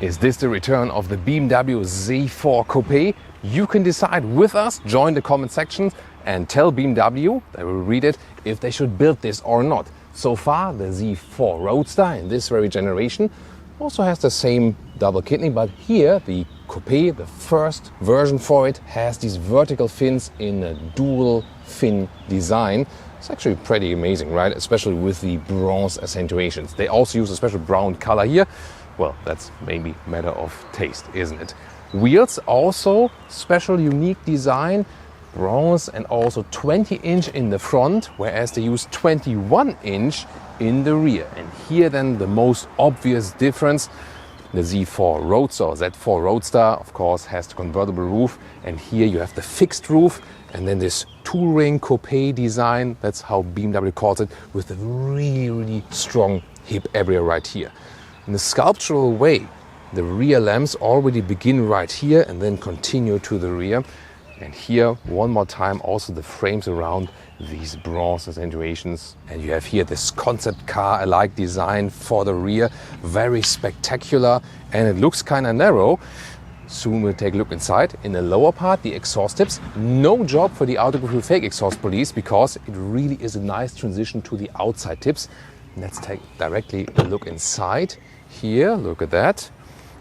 Is this the return of the BMW Z4 Coupé? You can decide with us, join the comment section and tell BMW, they will read it, if they should build this or not. So far, the Z4 Roadster in this very generation also has the same double kidney, but here the Coupé, the first version for it, has these vertical fins in a dual fin design. It's actually pretty amazing, right? Especially with the bronze accentuations. They also use a special brown color here. Well, that's maybe a matter of taste, isn't it? Wheels also special, unique design, bronze and also 20-inch in the front, whereas they use 21-inch in the rear. And here then the most obvious difference, the Z4 Roadster, Z4 Roadster, of course, has the convertible roof, and here you have the fixed roof, and then this Touring Coupé design, that's how BMW calls it, with a really strong hip area right here. In a sculptural way, the rear lamps already begin right here and then continue to the rear. And here, one more time, also the frames around these bronze accentuations. And you have here this concept car-alike design for the rear, very spectacular, and it looks kind of narrow. Soon we'll take a look inside. In the lower part, the exhaust tips. No job for the Autogefühl fake exhaust police because it really is a nice transition to the outside tips. Let's take directly a look inside. Here, look at that.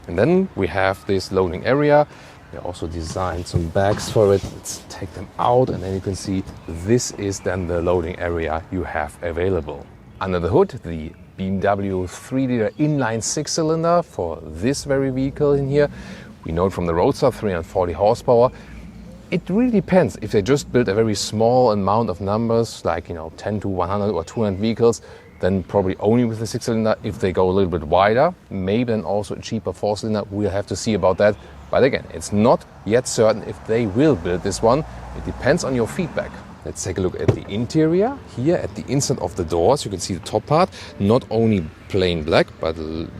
And then we have this loading area. They also designed some bags for it. Let's take them out, and then you can see this is then the loading area you have available. Under the hood, the BMW 3-liter inline 6-cylinder for this very vehicle in here. We know it from the Roadster, 340 horsepower. It really depends. If they just build a very small amount of numbers, like 10 to 100 or 200 vehicles, then probably only with the 6-cylinder. If they go a little bit wider, maybe then also a cheaper 4-cylinder. We'll have to see about that. But again, it's not yet certain if they will build this one. It depends on your feedback. Let's take a look at the interior. Here at the inside of the doors, you can see the top part, not only plain black, but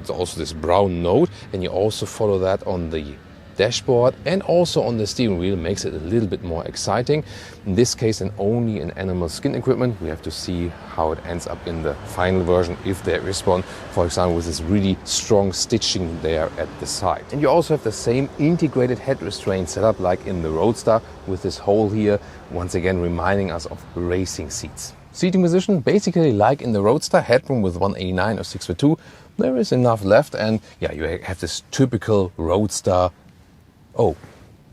also this brown note. And you also follow that on the dashboard and also on the steering wheel, makes it a little bit more exciting. In this case, and only in animal skin equipment. We have to see how it ends up in the final version if there is one, for example, with this really strong stitching there at the side. And you also have the same integrated head restraint setup like in the Roadster with this hole here, once again reminding us of racing seats. Seating position, basically like in the Roadster, headroom with 189 or 6'2". There is enough left, and yeah, you have this typical Roadster,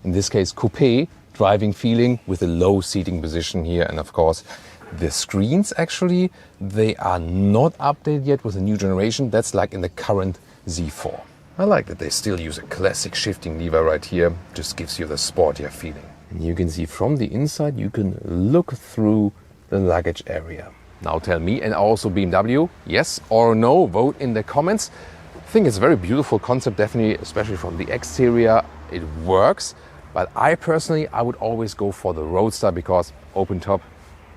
in this case coupé driving feeling with a low seating position here. And of course the screens, actually they are not updated yet with the new generation. That's like in the current Z4. I like that they still use a classic shifting lever right here, just gives you the sportier feeling. And you can see from the inside you can look through the luggage area. Now tell me, and also BMW, yes or no, vote in the comments. I think it's a very beautiful concept, definitely, especially from the exterior. It works, but I personally would always go for the Roadster because open top,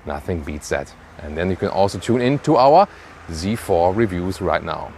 nothing beats that. And then you can also tune in to our Z4 reviews right now.